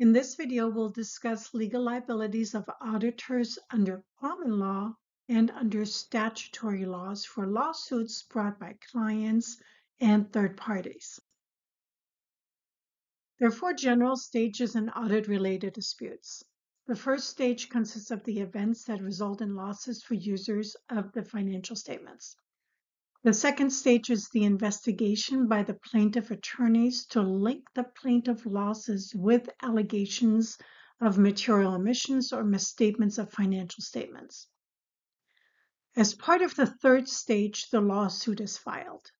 In this video, we'll discuss legal liabilities of auditors under common law and under statutory laws for lawsuits brought by clients and third parties. There are four general stages in audit-related disputes. The first stage consists of the events that result in losses for users of the financial statements. The second stage is the investigation by the plaintiff attorneys to link the plaintiff losses with allegations of material omissions or misstatements of financial statements. As part of the third stage, the lawsuit is filed.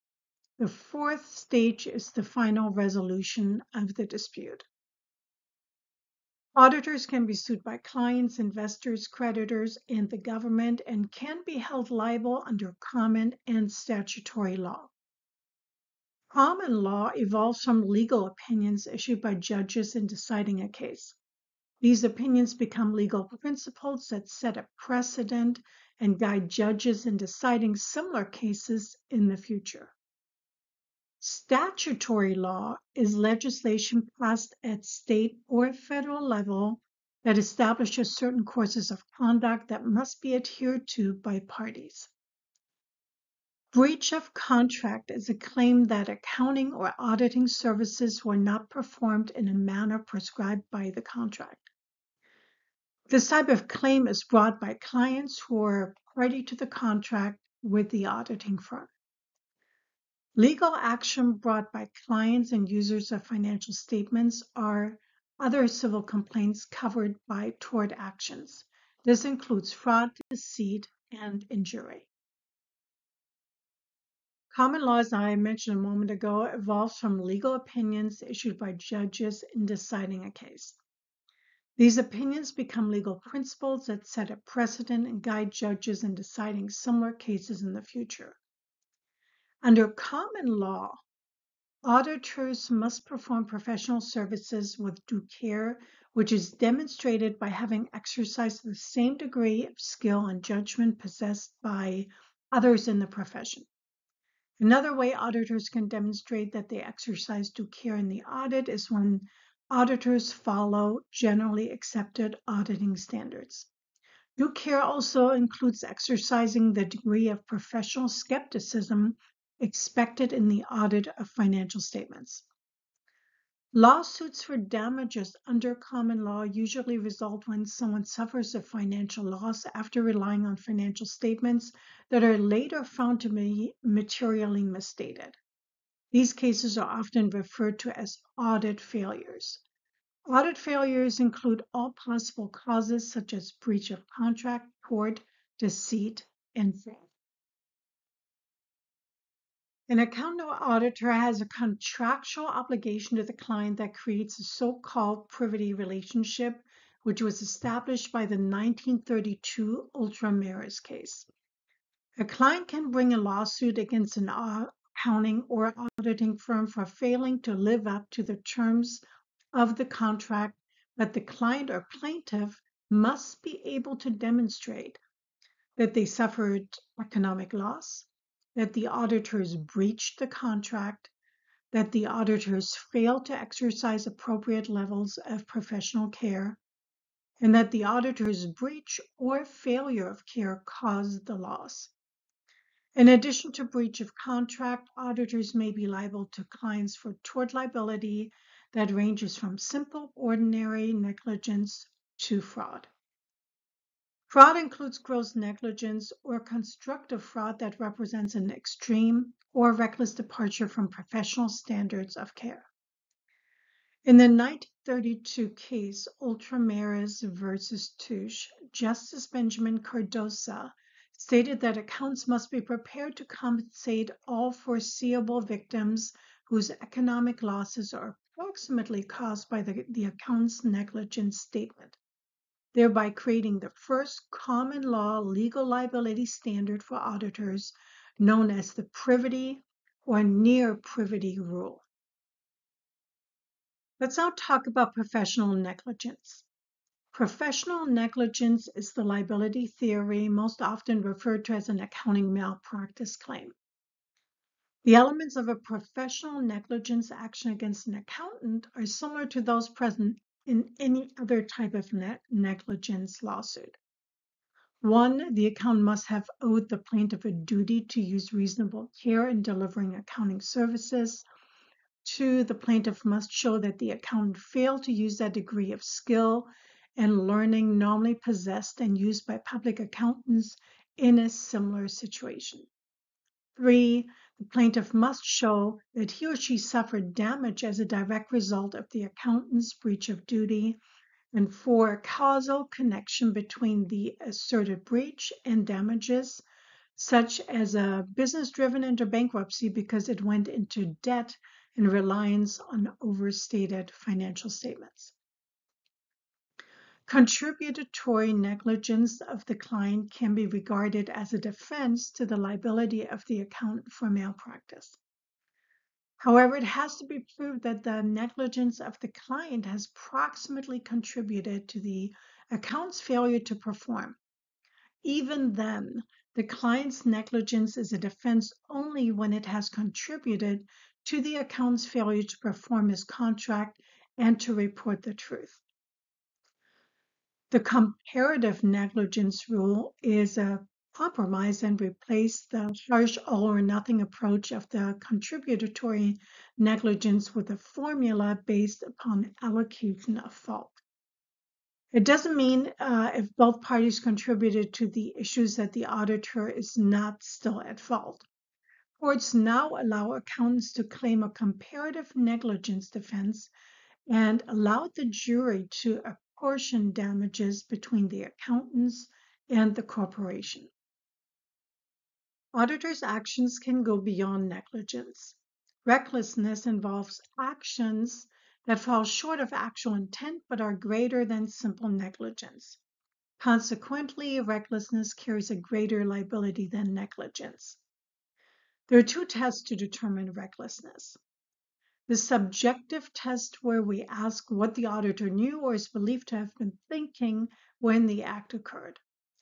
The fourth stage is the final resolution of the dispute. Auditors can be sued by clients, investors, creditors, and the government, and can be held liable under common and statutory law. Common law evolves from legal opinions issued by judges in deciding a case. These opinions become legal principles that set a precedent and guide judges in deciding similar cases in the future. Statutory law is legislation passed at state or federal level that establishes certain courses of conduct that must be adhered to by parties. Breach of contract is a claim that accounting or auditing services were not performed in a manner prescribed by the contract. This type of claim is brought by clients who are party to the contract with the auditing firm. Legal action brought by clients and users of financial statements are other civil complaints covered by tort actions. This includes fraud, deceit, and injury. Common law, as I mentioned a moment ago, evolves from legal opinions issued by judges in deciding a case. These opinions become legal principles that set a precedent and guide judges in deciding similar cases in the future. Under common law, auditors must perform professional services with due care, which is demonstrated by having exercised the same degree of skill and judgment possessed by others in the profession. Another way auditors can demonstrate that they exercise due care in the audit is when auditors follow generally accepted auditing standards. Due care also includes exercising the degree of professional skepticism expected in the audit of financial statements. Lawsuits for damages under common law usually result when someone suffers a financial loss after relying on financial statements that are later found to be materially misstated. These cases are often referred to as audit failures. Audit failures include all possible causes such as breach of contract, tort, deceit, and fraud. An accountant or auditor has a contractual obligation to the client that creates a so-called privity relationship, which was established by the 1932 Ultramarez case. A client can bring a lawsuit against an accounting or auditing firm for failing to live up to the terms of the contract, but the client or plaintiff must be able to demonstrate that they suffered economic loss, that the auditors breached the contract, that the auditors failed to exercise appropriate levels of professional care, and that the auditors' breach or failure of care caused the loss. In addition to breach of contract, auditors may be liable to clients for tort liability that ranges from simple, ordinary negligence to fraud. Fraud includes gross negligence or constructive fraud that represents an extreme or reckless departure from professional standards of care. In the 1932 case, Ultramarez versus Touche, Justice Benjamin Cardoza stated that accounts must be prepared to compensate all foreseeable victims whose economic losses are approximately caused by the account's negligence statement, thereby creating the first common law legal liability standard for auditors known as the privity or near privity rule. Let's now talk about professional negligence. Professional negligence is the liability theory most often referred to as an accounting malpractice claim. The elements of a professional negligence action against an accountant are similar to those present in any other type of negligence lawsuit. 1, the accountant must have owed the plaintiff a duty to use reasonable care in delivering accounting services. 2, the plaintiff must show that the accountant failed to use that degree of skill and learning normally possessed and used by public accountants in a similar situation. 3, the plaintiff must show that he or she suffered damage as a direct result of the accountant's breach of duty. And 4, a causal connection between the asserted breach and damages, such as a business driven into bankruptcy because it went into debt in reliance on overstated financial statements. Contributory negligence of the client can be regarded as a defense to the liability of the accountant for malpractice. However, it has to be proved that the negligence of the client has proximately contributed to the accountant's failure to perform. Even then, the client's negligence is a defense only when it has contributed to the accountant's failure to perform his contract and to report the truth. The comparative negligence rule is a compromise and replaced the harsh all or nothing approach of the contributory negligence with a formula based upon allocation of fault. It doesn't mean if both parties contributed to the issues that the auditor is not still at fault. Courts now allow accountants to claim a comparative negligence defense and allow the jury to apportion damages between the accountants and the corporation. Auditors' actions can go beyond negligence. Recklessness involves actions that fall short of actual intent but are greater than simple negligence. Consequently, recklessness carries a greater liability than negligence. There are 2 tests to determine recklessness. The subjective test, where we ask what the auditor knew or is believed to have been thinking when the act occurred.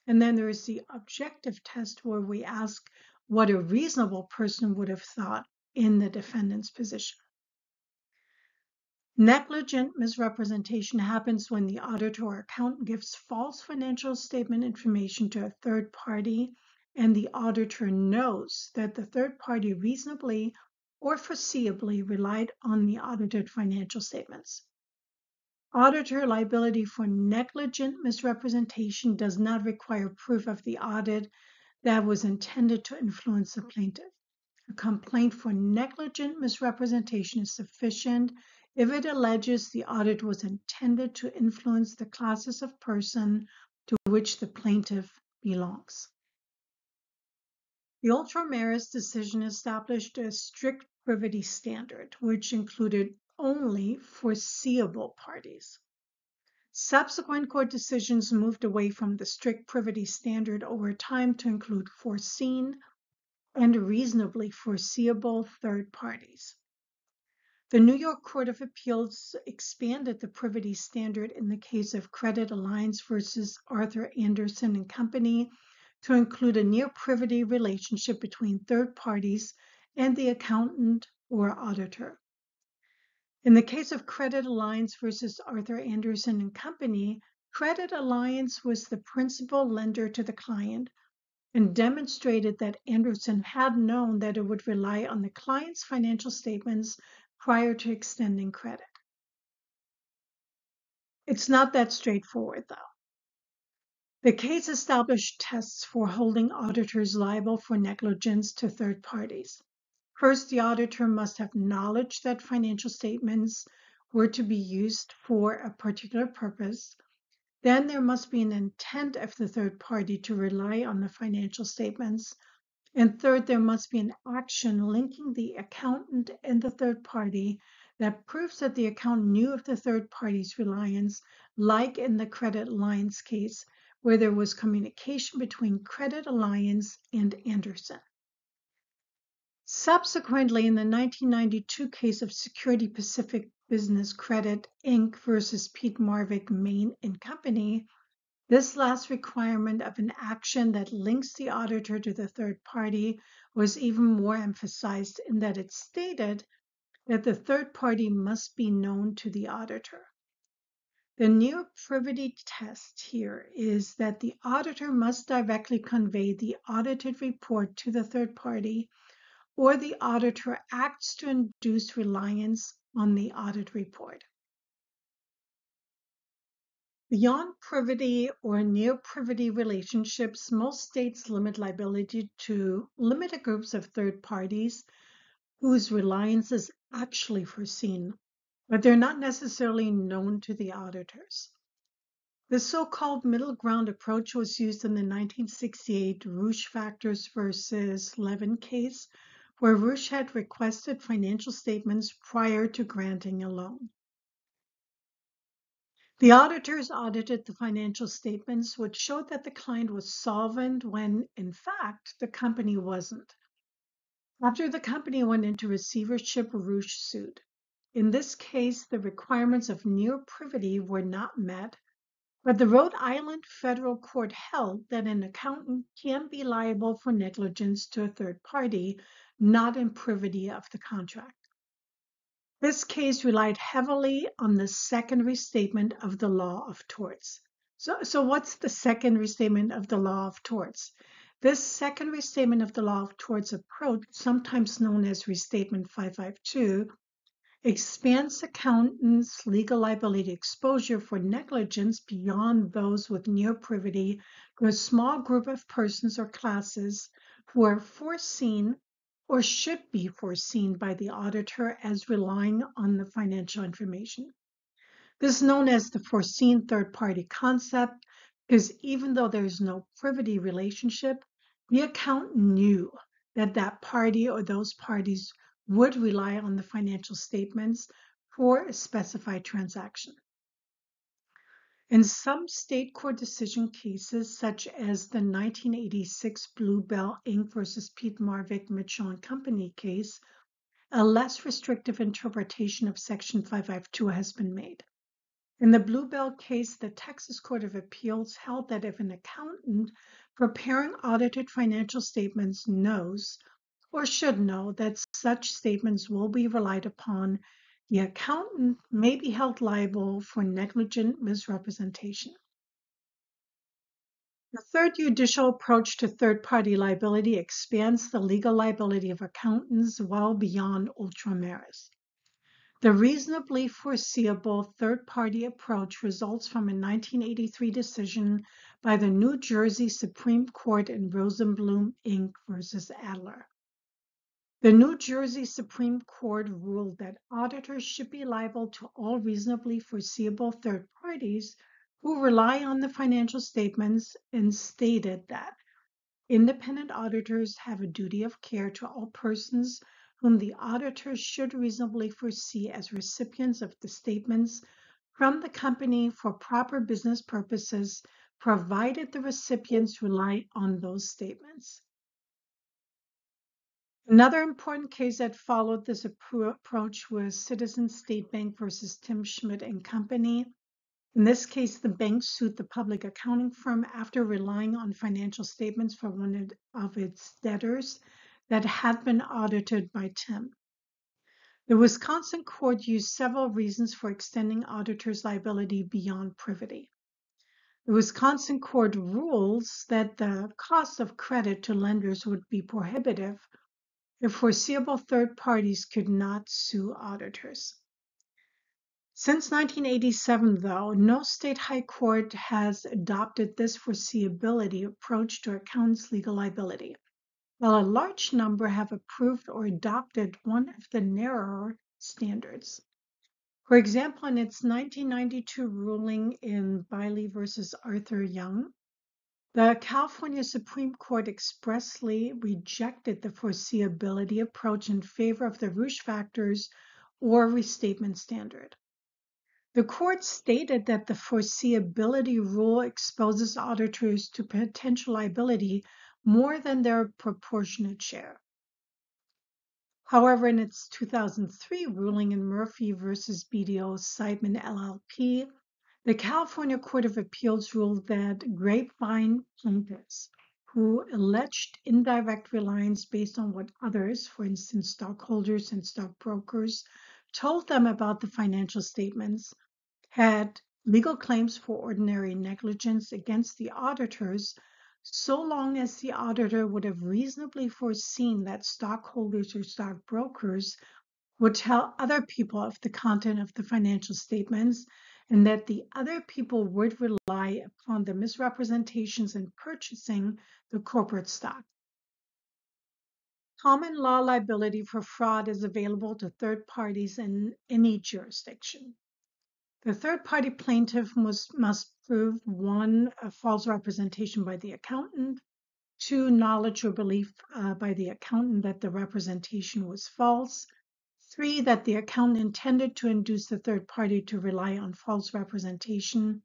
And then there is the objective test, where we ask what a reasonable person would have thought in the defendant's position. Negligent misrepresentation happens when the auditor or accountant gives false financial statement information to a third party, and the auditor knows that the third party reasonably or foreseeably relied on the audited financial statements. Auditor liability for negligent misrepresentation does not require proof of the audit that was intended to influence the plaintiff. A complaint for negligent misrepresentation is sufficient if it alleges the audit was intended to influence the classes of person to which the plaintiff belongs. The Ultramarys decision established a strict privity standard, which included only foreseeable parties. Subsequent court decisions moved away from the strict privity standard over time to include foreseen and reasonably foreseeable third parties. The New York Court of Appeals expanded the privity standard in the case of Credit Alliance versus Arthur Andersen and Company to include a near privity relationship between third parties and the accountant or auditor. In the case of Credit Alliance versus Arthur Andersen and Company, Credit Alliance was the principal lender to the client and demonstrated that Andersen had known that it would rely on the client's financial statements prior to extending credit. It's not that straightforward, though. The case established tests for holding auditors liable for negligence to third parties. First, the auditor must have knowledge that financial statements were to be used for a particular purpose. Then there must be an intent of the third party to rely on the financial statements. And third, there must be an action linking the accountant and the third party that proves that the accountant knew of the third party's reliance, like in the Credit Alliance case, where there was communication between Credit Alliance and Andersen. Subsequently, in the 1992 case of Security Pacific Business Credit, Inc. versus Pete Marvick, Maine and Company, this last requirement of an action that links the auditor to the third party was even more emphasized in that it stated that the third party must be known to the auditor. The near privity test here is that the auditor must directly convey the audited report to the third party, or the auditor acts to induce reliance on the audit report. Beyond privity or near privity relationships, most states limit liability to limited groups of third parties whose reliance is actually foreseen, but they're not necessarily known to the auditors. The so-called middle ground approach was used in the 1968 Roush Factors versus Levin case, where Roush had requested financial statements prior to granting a loan. The auditors audited the financial statements, which showed that the client was solvent when, in fact, the company wasn't. After the company went into receivership, Roush sued. In this case, the requirements of near privity were not met, but the Rhode Island federal court held that an accountant can be liable for negligence to a third party, not in privity of the contract. This case relied heavily on the second restatement of the law of torts. So what's the second restatement of the law of torts? This second restatement of the law of torts approach, sometimes known as Restatement 552, expands accountants' legal liability exposure for negligence beyond those with near privity to a small group of persons or classes who are foreseen or should be foreseen by the auditor as relying on the financial information. This is known as the foreseen third-party concept because even though there is no privity relationship, the accountant knew that that party or those parties would rely on the financial statements for a specified transaction. In some state court decision cases, such as the 1986 Bluebell Inc. versus Pete Marvick, Mitchell and Company case, a less restrictive interpretation of Section 552 has been made. In the Bluebell case, the Texas Court of Appeals held that if an accountant preparing audited financial statements knows or should know that such statements will be relied upon, the accountant may be held liable for negligent misrepresentation. The third judicial approach to third-party liability expands the legal liability of accountants well beyond ultramarines. The reasonably foreseeable third-party approach results from a 1983 decision by the New Jersey Supreme Court in Rosenblum Inc. versus Adler. The New Jersey Supreme Court ruled that auditors should be liable to all reasonably foreseeable third parties who rely on the financial statements and stated that independent auditors have a duty of care to all persons whom the auditors should reasonably foresee as recipients of the statements from the company for proper business purposes, provided the recipients rely on those statements. Another important case that followed this approach was Citizens State Bank versus Tim Schmidt and Company. In this case, the bank sued the public accounting firm after relying on financial statements for one of its debtors that had been audited by Tim. The Wisconsin court used several reasons for extending auditors' liability beyond privity. The Wisconsin court rules that the cost of credit to lenders would be prohibitive if foreseeable third parties could not sue auditors. Since 1987, though, no state high court has adopted this foreseeability approach to accountants' legal liability, while a large number have approved or adopted one of the narrower standards. For example, in its 1992 ruling in Biley versus Arthur Young, the California Supreme Court expressly rejected the foreseeability approach in favor of the Roush factors or restatement standard. The court stated that the foreseeability rule exposes auditors to potential liability more than their proportionate share. However, in its 2003 ruling in Murphy versus BDO Seidman LLP, the California Court of Appeals ruled that Grapevine plaintiffs who alleged indirect reliance based on what others, for instance, stockholders and stockbrokers, told them about the financial statements, had legal claims for ordinary negligence against the auditors, so long as the auditor would have reasonably foreseen that stockholders or stockbrokers would tell other people of the content of the financial statements, and that the other people would rely upon the misrepresentations in purchasing the corporate stock. Common law liability for fraud is available to third parties in any jurisdiction. The third-party plaintiff must prove 1, a false representation by the accountant, 2, knowledge or belief by the accountant that the representation was false, 3, that the accountant intended to induce the third party to rely on false representation,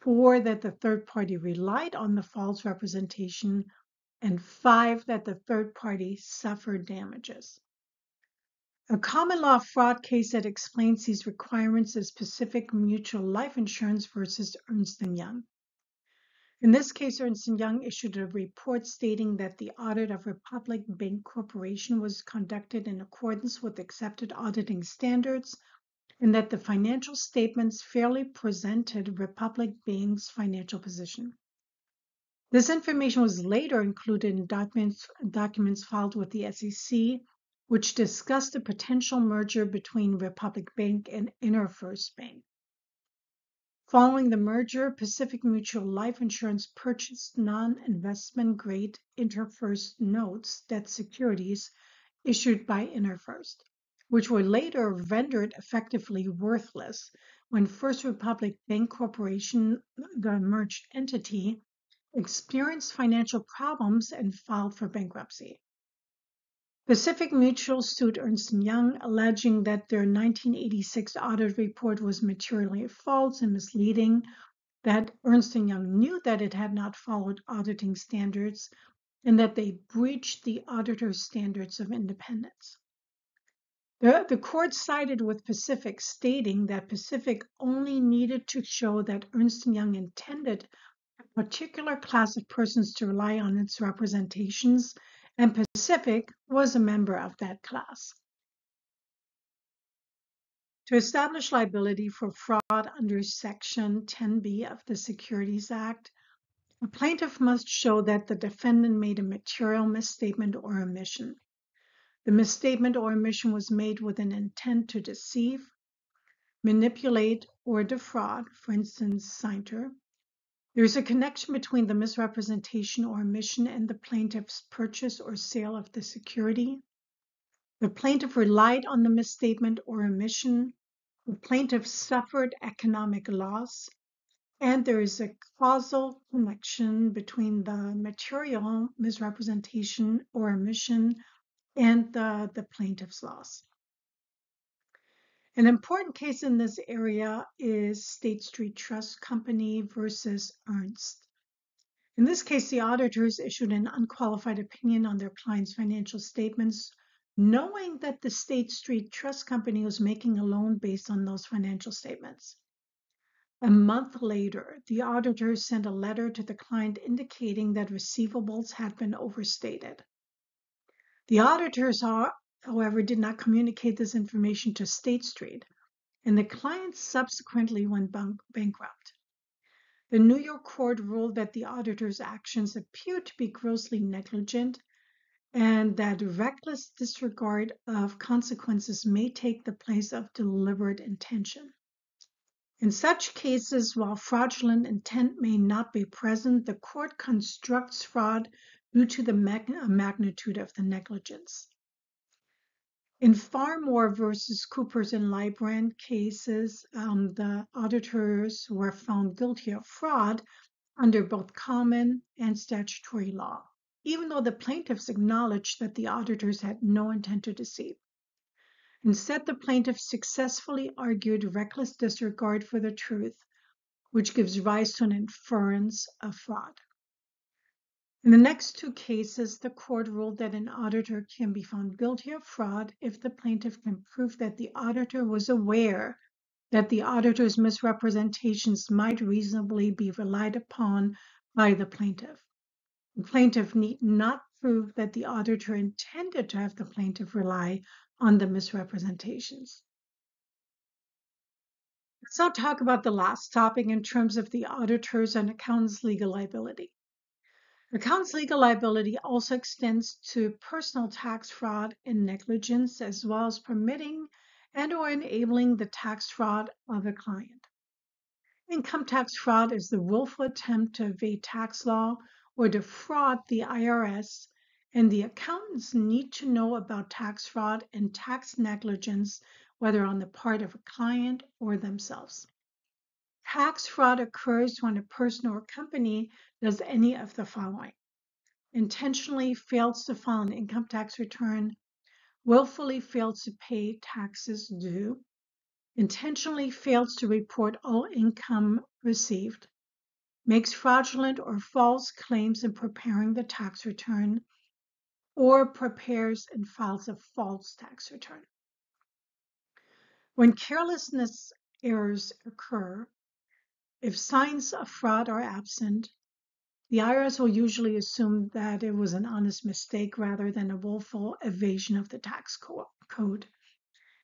4, that the third party relied on the false representation, and 5, that the third party suffered damages. A common law fraud case that explains these requirements is Pacific Mutual Life Insurance versus Ernst & Young. In this case, Ernst & Young issued a report stating that the audit of Republic Bank Corporation was conducted in accordance with accepted auditing standards and that the financial statements fairly presented Republic Bank's financial position. This information was later included in documents filed with the SEC, which discussed the potential merger between Republic Bank and InterFirst Bank. Following the merger, Pacific Mutual Life Insurance purchased non-investment grade InterFirst notes, debt securities, issued by InterFirst, which were later rendered effectively worthless when First Republic Bank Corporation, the merged entity, experienced financial problems and filed for bankruptcy. Pacific Mutual sued Ernst & Young, alleging that their 1986 audit report was materially false and misleading, that Ernst & Young knew that it had not followed auditing standards, and that they breached the auditor's standards of independence. The court sided with Pacific, stating that Pacific only needed to show that Ernst & Young intended a particular class of persons to rely on its representations, and Pacific was a member of that class. To establish liability for fraud under Section 10B of the Securities Act, a plaintiff must show that the defendant made a material misstatement or omission. The misstatement or omission was made with an intent to deceive, manipulate, or defraud, for instance, Seinter. There is a connection between the misrepresentation or omission and the plaintiff's purchase or sale of the security. The plaintiff relied on the misstatement or omission. The plaintiff suffered economic loss. And there is a causal connection between the material misrepresentation or omission and the plaintiff's loss. An important case in this area is State Street Trust Company versus Ernst. In this case, the auditors issued an unqualified opinion on their client's financial statements, knowing that the State Street Trust Company was making a loan based on those financial statements. A month later, the auditors sent a letter to the client indicating that receivables had been overstated. The auditors, however, did not communicate this information to State Street, and the client subsequently went bankrupt. The New York court ruled that the auditor's actions appeared to be grossly negligent and that reckless disregard of consequences may take the place of deliberate intention. In such cases, while fraudulent intent may not be present, the court constructs fraud due to the magnitude of the negligence. In Farmore versus Coopers and Lybrand cases, the auditors were found guilty of fraud under both common and statutory law, even though the plaintiffs acknowledged that the auditors had no intent to deceive. Instead, the plaintiffs successfully argued reckless disregard for the truth, which gives rise to an inference of fraud. In the next two cases, the court ruled that an auditor can be found guilty of fraud if the plaintiff can prove that the auditor was aware that the auditor's misrepresentations might reasonably be relied upon by the plaintiff. The plaintiff need not prove that the auditor intended to have the plaintiff rely on the misrepresentations. Let's now talk about the last topic in terms of the auditor's and accountant's legal liability. Accountant's legal liability also extends to personal tax fraud and negligence, as well as permitting and/or enabling the tax fraud of a client. Income tax fraud is the willful attempt to evade tax law or defraud the IRS, and the accountants need to know about tax fraud and tax negligence, whether on the part of a client or themselves. Tax fraud occurs when a person or company does any of the following: intentionally fails to file an income tax return, willfully fails to pay taxes due, intentionally fails to report all income received, makes fraudulent or false claims in preparing the tax return, or prepares and files a false tax return. When carelessness errors occur, if signs of fraud are absent, the IRS will usually assume that it was an honest mistake rather than a willful evasion of the tax code.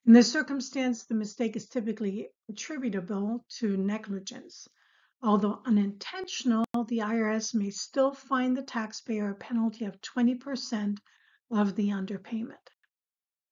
In this circumstance, the mistake is typically attributable to negligence. Although unintentional, the IRS may still fine the taxpayer a penalty of 20% of the underpayment.